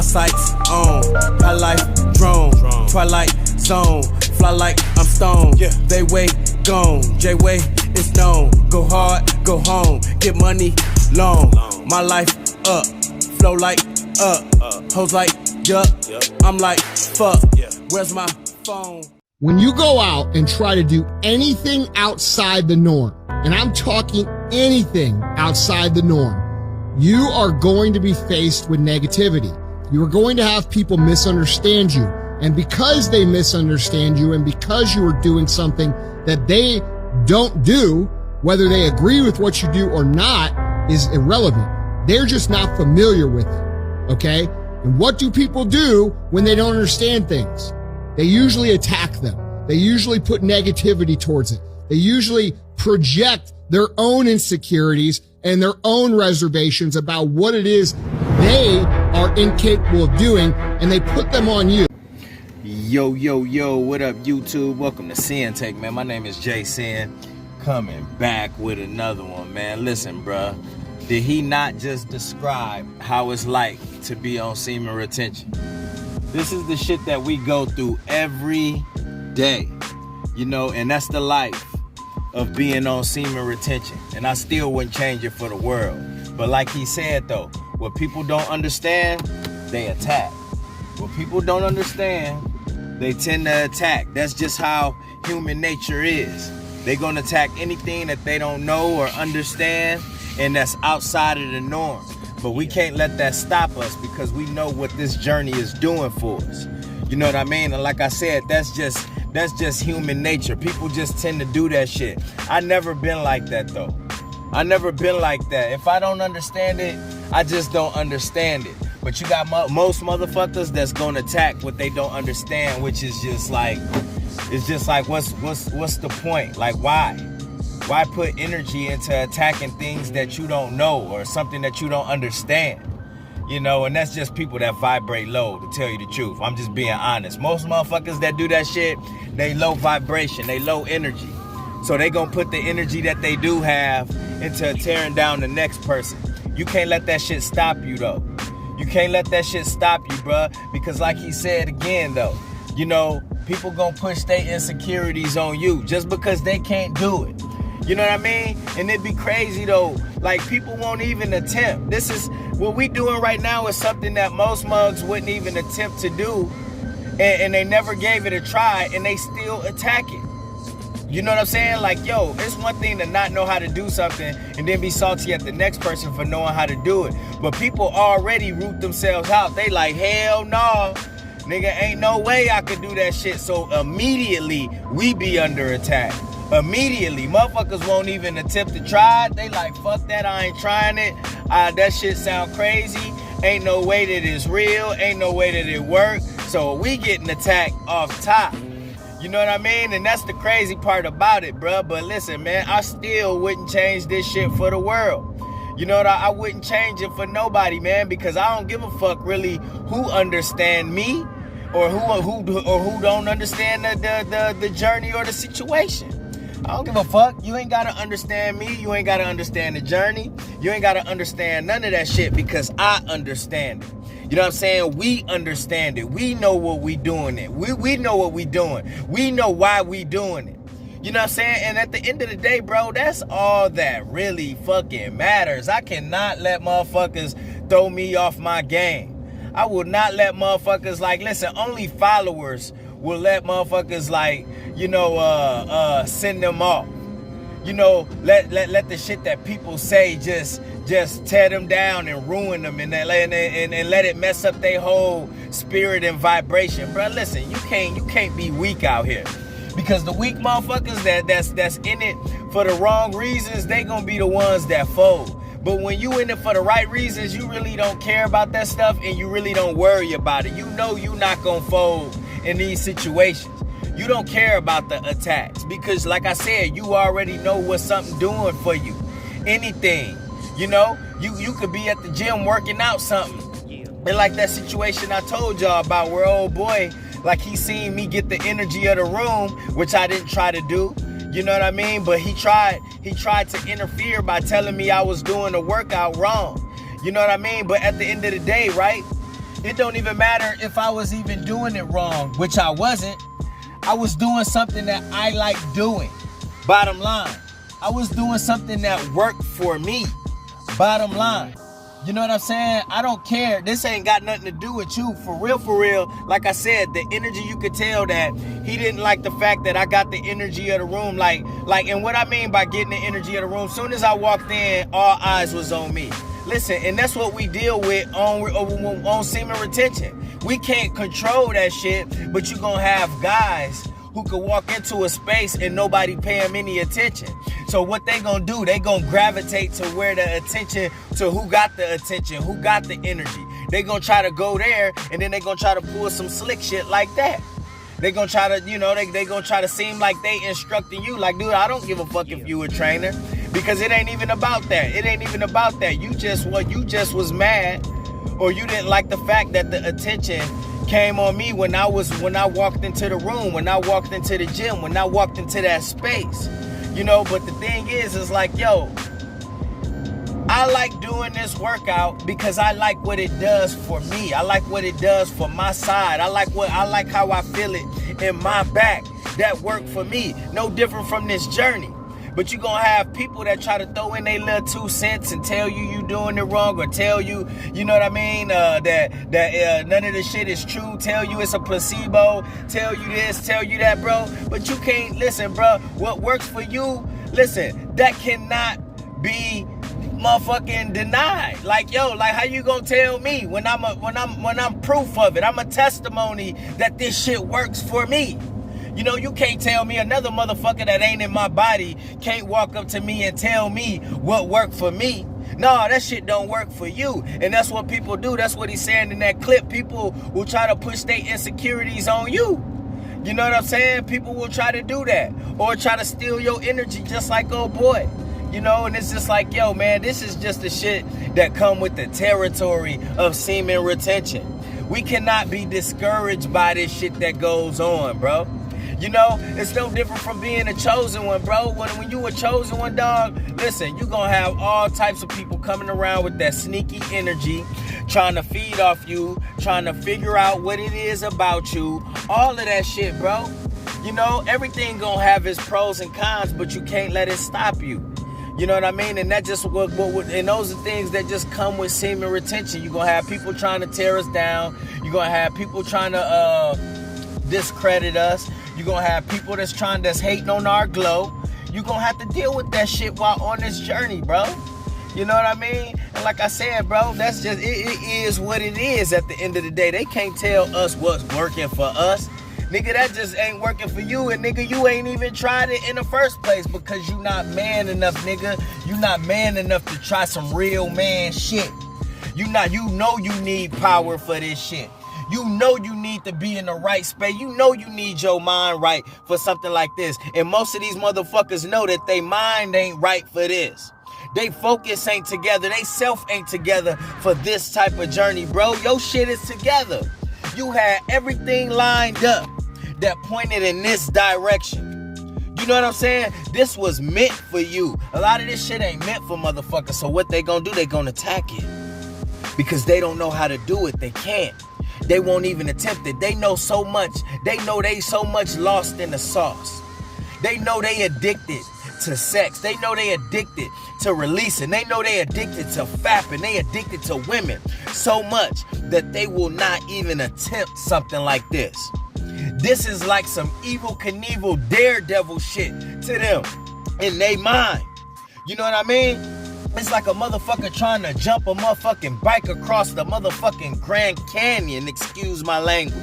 Sights on, high life drone, twilight zone, fly like I'm stoned. Yeah. They way gone, J-Way is known. Go hard, go home, get money long. My life up, flow like up, hoes like yup. I'm like fuck, where's my phone? When you go out and try to do anything outside the norm, and I'm talking anything outside the norm, you are going to be faced with negativity. You are going to have people misunderstand you. And because they misunderstand you and because you are doing something that they don't do, whether they agree with what you do or not is irrelevant. They're just not familiar with it, okay? And what do people do when they don't understand things? They usually attack them. They usually put negativity towards it. They usually project their own insecurities and their own reservations about what it is they are incapable of doing, and they put them on you. Yo, what up, YouTube? Welcome to Sinn-Take, man. My name is Jay Sin, coming back with another one, man. Listen, bruh, did he not just describe how it's like to be on semen retention? This is the shit that we go through every day, you know, and that's the life of being on semen retention. And I still wouldn't change it for the world. But like he said, though, what people don't understand, they attack. What people don't understand, they tend to attack. That's just how human nature is. They're gonna attack anything that they don't know or understand, and that's outside of the norm. But we can't let that stop us because we know what this journey is doing for us. You know what I mean? And like I said, that's just human nature. People just tend to do that shit. I never been like that, though. I never been like that. If I don't understand it, I just don't understand it. But you got most motherfuckers that's gonna attack what they don't understand, which is just like, it's just like, what's the point? Like, why? Why put energy into attacking things that you don't know or something that you don't understand? You know, and that's just people that vibrate low, to tell you the truth. I'm just being honest. Most motherfuckers that do that shit, they low vibration, they low energy. So they gonna put the energy that they do have into tearing down the next person. You can't let that shit stop you, though. You can't let that shit stop you, bruh. Because like he said again, though, you know, people gonna push their insecurities on you just because they can't do it. You know what I mean? And it'd be crazy, though. Like, people won't even attempt. This is, what we doing right now is something that most mugs wouldn't even attempt to do. And they never gave it a try, and they still attack it. You know what I'm saying? Like, yo, it's one thing to not know how to do something and then be salty at the next person for knowing how to do it. But people already root themselves out. They like, hell no. Nigga, ain't no way I could do that shit. So immediately, we be under attack. Immediately. Motherfuckers won't even attempt to try it. They like, fuck that, I ain't trying it. That shit sound crazy. Ain't no way that it's real. Ain't no way that it work. So we getting attacked off top. You know what I mean? And that's the crazy part about it, bruh. But listen, man, I still wouldn't change this shit for the world. You know what? I wouldn't change it for nobody, man, because I don't give a fuck really who understand me or who don't understand the journey or the situation. I don't give a fuck. You ain't gotta understand me. You ain't gotta understand the journey. You ain't gotta understand none of that shit because I understand it. You know what I'm saying? We understand it. We know what we doing it. We know what we doing. We know why we doing it. You know what I'm saying? And at the end of the day, bro, that's all that really fucking matters. I cannot let motherfuckers throw me off my game. I will not let motherfuckers, like, listen, only followers will let motherfuckers, like, you know, send them off. You know, let the shit that people say just tear them down and ruin them and let it mess up their whole spirit and vibration. Bro, listen, you can't be weak out here. Because the weak motherfuckers that's in it for the wrong reasons, they gonna be the ones that fold. But when you in it for the right reasons, you really don't care about that stuff and you really don't worry about it. You know you not gonna fold in these situations. You don't care about the attacks because, like I said, you already know what something doing for you. Anything, you know, you could be at the gym working out something. And like that situation I told y'all about where old boy, like he seen me get the energy of the room, which I didn't try to do. You know what I mean? But he tried to interfere by telling me I was doing the workout wrong. You know what I mean? But at the end of the day, right? It don't even matter if I was even doing it wrong, which I wasn't. I was doing something that I like doing. Bottom line. I was doing something that worked for me. Bottom line. You know what I'm saying? I don't care. This ain't got nothing to do with you. For real. Like I said, the energy, you could tell that he didn't like the fact that I got the energy of the room. Like, and what I mean by getting the energy of the room, soon as I walked in, all eyes was on me. Listen, and that's what we deal with on semen retention. We can't control that shit, but you gonna have guys who could walk into a space and nobody pay them any attention. So what they gonna do, they gonna gravitate to where the attention, to who got the attention, who got the energy. They gonna try to go there, and then they gonna try to pull some slick shit like that. They gonna try to, they gonna try to seem like they instructing you. Like, dude, I don't give a fuck if you a trainer, because it ain't even about that. It ain't even about that. You just was mad, or you didn't like the fact that the attention came on me when I walked into the room, when I walked into the gym, when I walked into that space. But the thing is like, yo, I like doing this workout because I like what it does for me. I like what it does for my side. I like how I feel it in my back. That worked for me. No different from this journey. But you're going to have people that try to throw in their little 2 cents and tell you doing it wrong, or tell you, you know what I mean, that none of the shit is true, tell you it's a placebo, tell you this, tell you that, bro. But you can't, listen, bro, what works for you, listen, that cannot be motherfucking denied. Like, yo, like, how you gonna tell me when I'm proof of it? I'm a testimony that this shit works for me. You can't tell me another motherfucker that ain't in my body can't walk up to me and tell me what worked for me. No, that shit don't work for you. And that's what people do. That's what he's saying in that clip. People will try to push their insecurities on you. You know what I'm saying? People will try to do that, or try to steal your energy just like old boy. And it's just like, yo, man, this is just the shit that come with the territory of semen retention. We cannot be discouraged by this shit that goes on, bro. It's no different from being a chosen one, bro. When you a chosen one, dog, listen, you gonna have all types of people coming around with that sneaky energy, trying to feed off you, trying to figure out what it is about you, all of that shit, bro. Everything gonna have its pros and cons, but you can't let it stop you. You know what I mean? And that just and those are things that just come with semen retention. You're gonna have people trying to tear us down. You're gonna have people trying to discredit us. You're going to have people that's hating on our glow. You're going to have to deal with that shit while on this journey, bro. You know what I mean? And like I said, bro, that's just, it is what it is at the end of the day. They can't tell us what's working for us. Nigga, that just ain't working for you. And nigga, you ain't even tried it in the first place because you not man enough, nigga. You not man enough to try some real man shit. You know you need power for this shit. You know you need to be in the right space. You know you need your mind right for something like this. And most of these motherfuckers know that they mind ain't right for this. They focus ain't together. They self ain't together for this type of journey, bro. Your shit is together. You had everything lined up that pointed in this direction. You know what I'm saying? This was meant for you. A lot of this shit ain't meant for motherfuckers. So what they gonna do? They gonna attack it. Because they don't know how to do it. They can't. They won't even attempt it. They know so much. They know they so much lost in the sauce. They know they addicted to sex. They know they addicted to releasing. They know they addicted to fapping. They addicted to women so much that they will not even attempt something like this. This is like some Evel Knievel daredevil shit to them in their mind. You know what I mean? It's like a motherfucker trying to jump a motherfucking bike across the motherfucking Grand Canyon, excuse my language.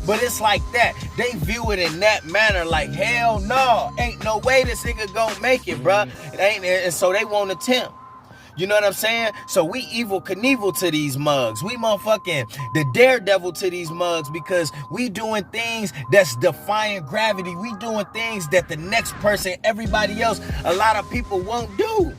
But it's like that. They view it in that manner, like, hell no, ain't no way this nigga gonna make it, bruh. It ain't, and so they won't attempt. You know what I'm saying? So we Evel Knievel to these mugs. We motherfucking the daredevil to these mugs because we doing things that's defying gravity. We doing things that the next person, everybody else, a lot of people won't do.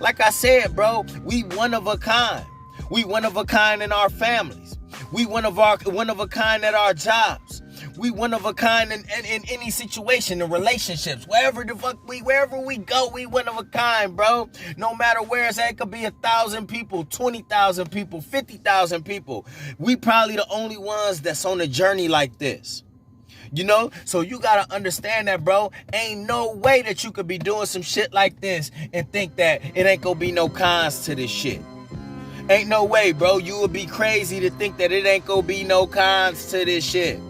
Like I said, bro, we one of a kind. We one of a kind in our families. We one of a kind at our jobs. We one of a kind in any situation, in relationships, wherever we go, we one of a kind, bro. No matter where it's at, it could be 1,000 people, 20,000 people, 50,000 people. We probably the only ones that's on a journey like this. You know, so you gotta understand that, bro. Ain't no way that you could be doing some shit like this and think that it ain't gonna be no cons to this shit. Ain't no way, bro. You would be crazy to think that it ain't gonna be no cons to this shit.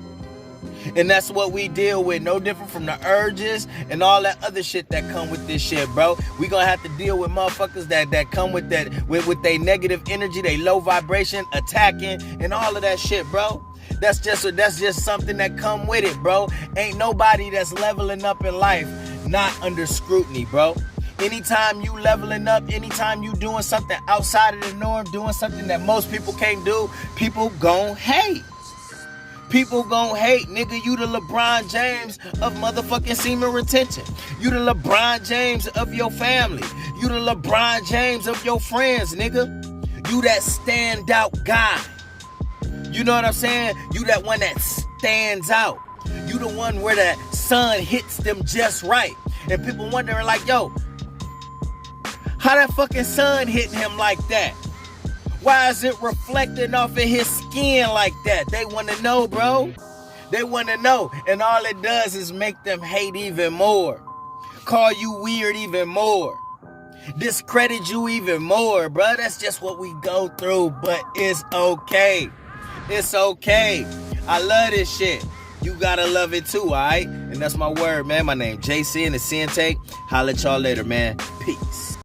And that's what we deal with. No different from the urges and all that other shit that come with this shit, bro. We gonna have to deal with motherfuckers that come with that, with their negative energy, they low vibration, attacking, and all of that shit, bro. That's just something that come with it, bro. Ain't nobody that's leveling up in life not under scrutiny, bro. Anytime you leveling up, anytime you doing something outside of the norm, doing something that most people can't do, people gon' hate. People gon' hate, nigga. You the LeBron James of motherfucking semen retention. You the LeBron James of your family. You the LeBron James of your friends, nigga. You that standout guy. You know what I'm saying? You that one that stands out. You the one where the sun hits them just right. And people wondering like, yo, how that fucking sun hitting him like that? Why is it reflecting off of his skin like that? They want to know, bro. They want to know. And all it does is make them hate even more. Call you weird even more. Discredit you even more, bro. That's just what we go through. But it's okay. It's okay. I love this shit. You gotta love it too, alright? And that's my word, man. My name Sinn, the Sinn-Take. Holla at y'all later, man. Peace.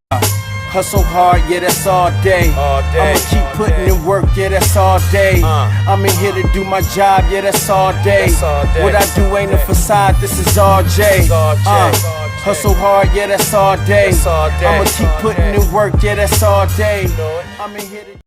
Hustle hard, yeah, that's all day. I'ma keep putting in work, yeah, that's all day. I'm in here to do my job, yeah, that's all day. What I do ain't a facade, this is all J. Hustle hard, yeah, that's all day. I'ma keep putting in work, yeah, that's all day. I'm in here to